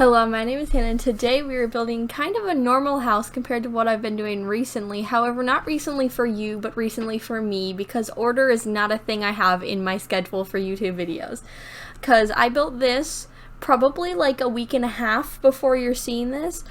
Hello, my name is Hannah, and today we are building kind of a normal house compared to what I've been doing recently. However, not recently for you, but recently for me, because order is not a thing I have in my schedule for YouTube videos. Because I built this probably like a week and a half before you're seeing this,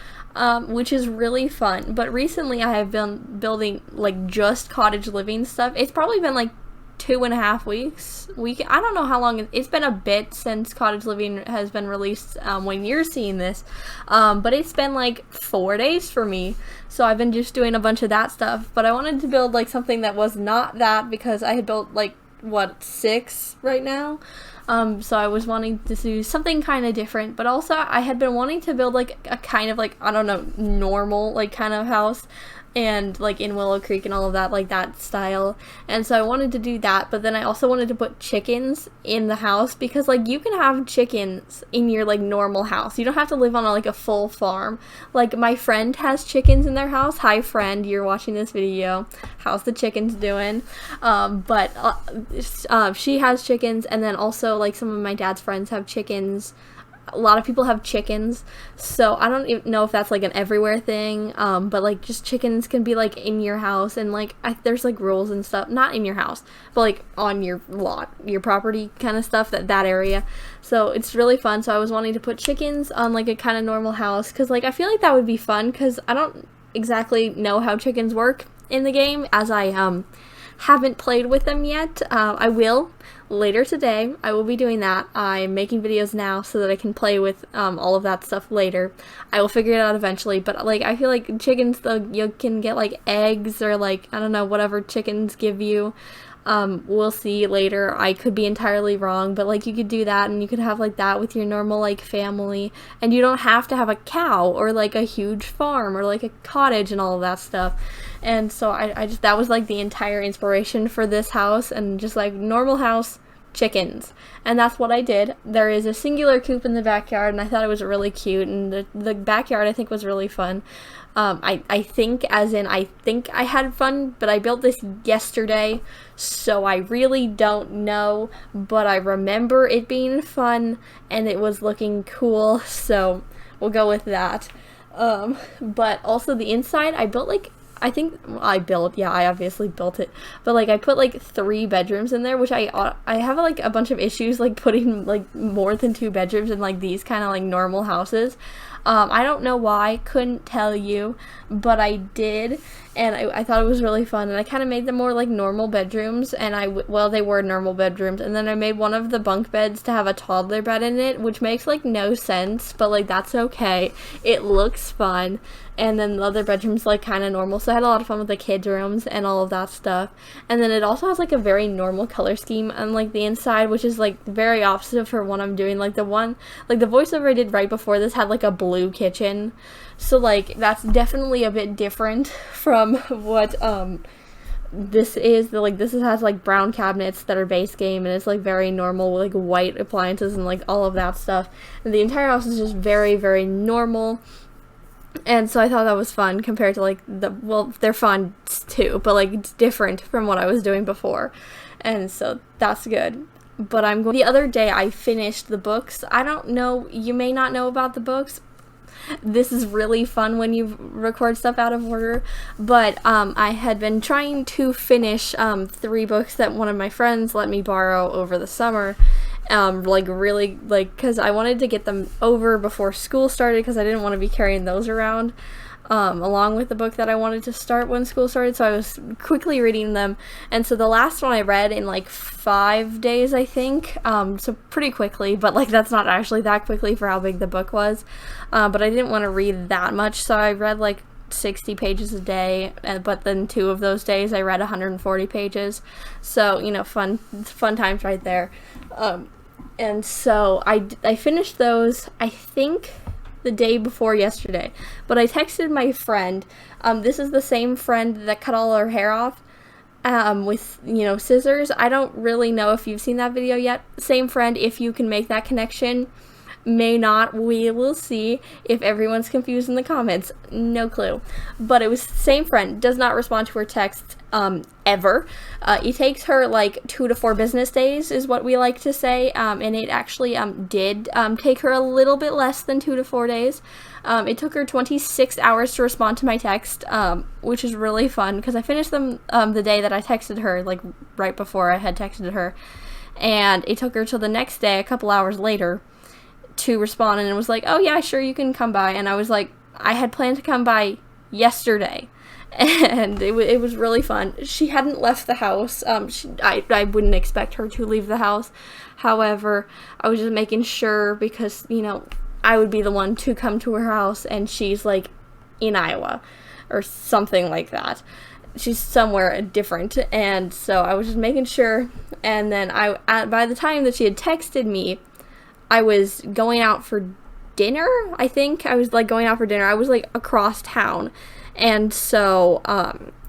which is really fun. But recently I have been building like just cottage living stuff. It's probably been like 2.5 weeks. I don't know how long. It's been a bit since Cottage Living has been released when you're seeing this, but it's been like 4 days for me, so I've been just doing a bunch of that stuff. But I wanted to build like something that was not that, because I had built like what, 6 right now, so I was wanting to do something kind of different. But also I had been wanting to build like a kind of like, I don't know, normal like kind of house, and like in Willow Creek and all of that, like that style. And so I wanted to do that, but then I also wanted to put chickens in the house, because like you can have chickens in your like normal house. You don't have to live on like a full farm. Like my friend has chickens in their house. Hi friend, you're watching this video. How's the chickens doing? She has chickens, and then also like some of my dad's friends have chickens. A lot of people have chickens, so I don't even know if that's like an everywhere thing, but like just chickens can be like in your house, and like there's like rules and stuff, not in your house, but like on your lot, your property kind of stuff, that area. So it's really fun. So I was wanting to put chickens on like a kind of normal house, because like I feel like that would be fun, because I don't exactly know how chickens work in the game, as I haven't played with them yet. I will later today. I will be doing that. I'm making videos now so that I can play with all of that stuff later. I will figure it out eventually, but like I feel like chickens, though, you can get like eggs, or like, I don't know, whatever chickens give you. We'll see later. I could be entirely wrong, but like you could do that, and you could have like that with your normal like family, and you don't have to have a cow or like a huge farm or like a cottage and all of that stuff. And so I just, that was like the entire inspiration for this house, and just like normal house, chickens. And that's what I did. There is a singular coop in the backyard, and I thought it was really cute, and the backyard I think was really fun. I think I had fun, but I built this yesterday, so I really don't know, but I remember it being fun, and it was looking cool, so we'll go with that. But also the inside, I built like, I obviously built it, but like I put like 3 bedrooms in there, which I have like a bunch of issues like putting like more than 2 bedrooms in like these kind of like normal houses. I don't know why, couldn't tell you, but I did, and I thought it was really fun, and I kind of made them more like normal bedrooms, and they were normal bedrooms, and then I made one of the bunk beds to have a toddler bed in it, which makes like no sense, but like that's okay, it looks fun. And then the other bedroom's like kind of normal, so I had a lot of fun with the kids' rooms and all of that stuff. And then it also has like a very normal color scheme on like the inside, which is like very opposite for what I'm doing. Like the voiceover I did right before this had like a blue kitchen, so like that's definitely a bit different from what this is. This has like brown cabinets that are base game, and it's like very normal with like white appliances and like all of that stuff. And the entire house is just very, very normal. And so I thought that was fun compared to like they're fun too, but like it's different from what I was doing before. And so that's good. But the other day I finished the books. I don't know, you may not know about the books. This is really fun when you record stuff out of order, but I had been trying to finish 3 books that one of my friends let me borrow over the summer. Because I wanted to get them over before school started, because I didn't want to be carrying those around along with the book that I wanted to start when school started, so I was quickly reading them. And so the last one I read in like 5 days, I think, so pretty quickly, but like that's not actually that quickly for how big the book was, but I didn't want to read that much, so I read like 60 pages a day, but then 2 of those days I read 140 pages, so you know, fun times right there. And so I finished those, I think, the day before yesterday, but I texted my friend. This is the same friend that cut all her hair off with, you know, scissors. I don't really know if you've seen that video yet. Same friend, if you can make that connection. may not. We will see if everyone's confused in the comments. No clue. But it was the same friend. Does not respond to her texts ever. It takes her like 2 to 4 business days is what we like to say. And it actually did take her a little bit less than 2 to 4 days. It took her 26 hours to respond to my text, which is really fun because I finished them the day that I texted her, like right before I had texted her. And it took her till the next day, a couple hours later, to respond. And it was like, oh yeah, sure, you can come by. And I was like, I had planned to come by yesterday. And it was really fun. She hadn't left the house. I wouldn't expect her to leave the house. However, I was just making sure because, you know, I would be the one to come to her house, and she's like in Iowa or something like that. She's somewhere different, and so I was just making sure. And then by the time that she had texted me, I was going out for dinner. I think I was like going out for dinner. I was like across town, and so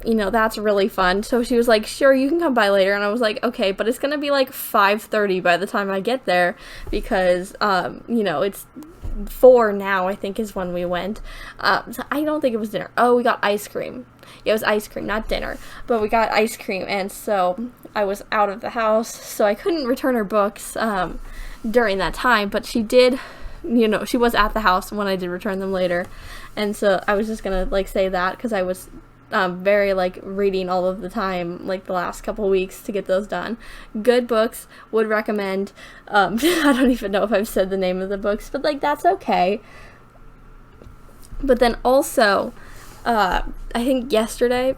you know, that's really fun. So she was like, sure, you can come by later. And I was like, okay, but it's gonna be like 5:30 by the time I get there because you know, it's 4 now, I think, is when we went. So I don't think it was dinner. Oh, we got ice cream. Yeah, it was ice cream, not dinner, but we got ice cream. And so I was out of the house, so I couldn't return her books during that time, but she did, you know, she was at the house when I did return them later. And so I was just gonna like say that because I was very like reading all of the time, like the last couple weeks to get those done. Good books, would recommend. I don't even know if I've said the name of the books, but like that's okay. But then also, I think yesterday,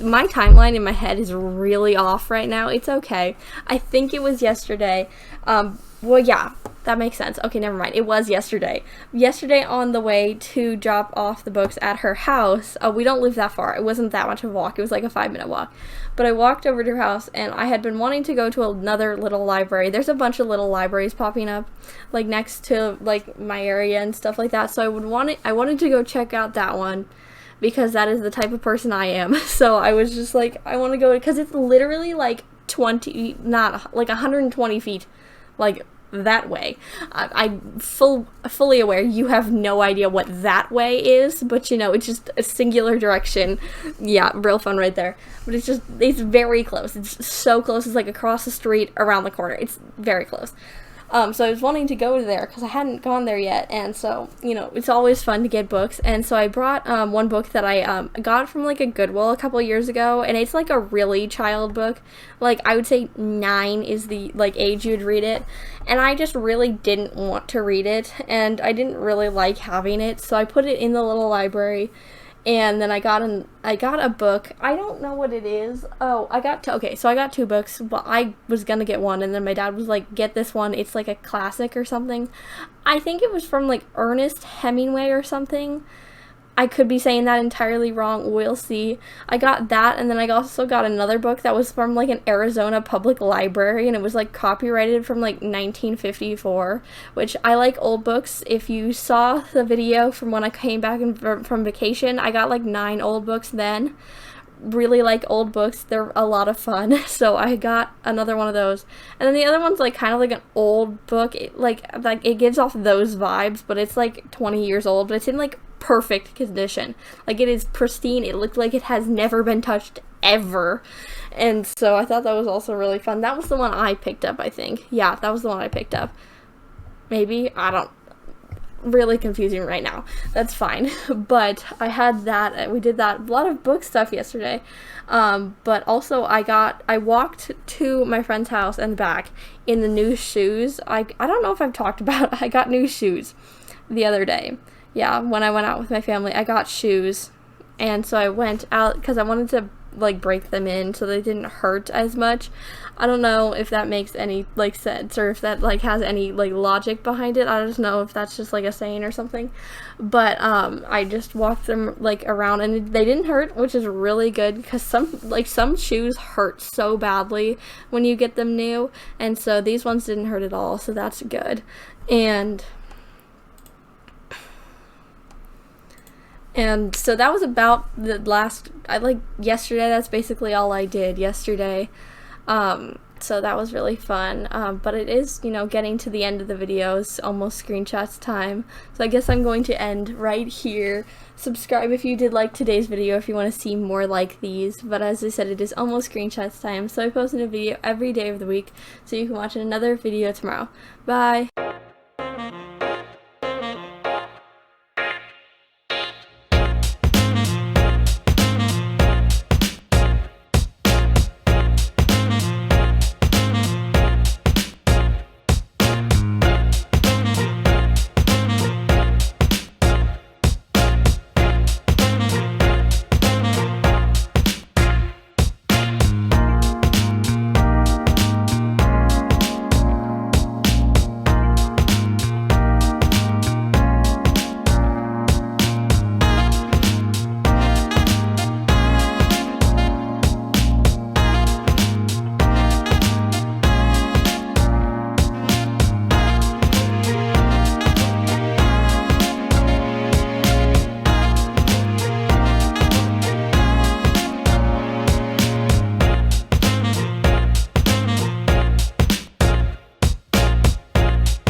my timeline in my head is really off right now. It's okay. I think it was yesterday. Well, yeah, that makes sense. Okay, never mind. It was yesterday. Yesterday on the way to drop off the books at her house. We don't live that far. It wasn't that much of a walk. It was like a 5-minute walk. But I walked over to her house, and I had been wanting to go to another little library. There's a bunch of little libraries popping up, like next to like my area and stuff like that. So I wanted to go check out that one, because that is the type of person I am. So I was just like, I want to go, because it's literally like 120 feet, like that way. I'm fully aware you have no idea what that way is, but you know, it's just a singular direction. Yeah, real fun right there. But it's very close. It's so close. It's like across the street, around the corner. It's very close. So I was wanting to go there because I hadn't gone there yet, and so, you know, it's always fun to get books. And so I brought one book that I got from like a Goodwill a couple years ago, and it's like a really child book. Like I would say 9 is the like age you'd read it, and I just really didn't want to read it, and I didn't really like having it, so I put it in the little library. And then I got a book. I don't know what it is. Oh, I got 2 books, but I was gonna get one, and then my dad was like, get this one. It's like a classic or something. I think it was from like Ernest Hemingway or something. I could be saying that entirely wrong. We'll see. I got that, and then I also got another book that was from like an Arizona public library, and it was like copyrighted from like 1954, which I like old books. If you saw the video from when I came back from vacation, I got like 9 old books then. Really like old books. They're a lot of fun. So I got another one of those. And then the other one's like kind of like an old book. It, like it gives off those vibes, but it's like 20 years old, but it's in like perfect condition. Like it is pristine. It looked like it has never been touched ever. And so I thought that was also really fun. That was the one I picked up, I think. Yeah, that was the one I picked up. Maybe, I don't, really confusing right now. That's fine. But I had that, we did that, a lot of book stuff yesterday. But also I walked to my friend's house and back in the new shoes. I don't know if I've talked about it. I got new shoes the other day. Yeah, when I went out with my family, I got shoes, and so I went out because I wanted to like break them in so they didn't hurt as much. I don't know if that makes any like sense, or if that like has any like logic behind it. I just know if that's just like a saying or something. But I just walked them like around, and they didn't hurt, which is really good, because some shoes hurt so badly when you get them new, and so these ones didn't hurt at all, so that's good. And so that was about the last, yesterday, that's basically all I did yesterday. So so that was really fun. But it is, you know, getting to the end of the video. It's almost screenshots time, so I guess I'm going to end right here. Subscribe if you did like today's video if you want to see more like these, but as I said, it is almost screenshots time, so I post a video every day of the week, so you can watch another video tomorrow. Bye!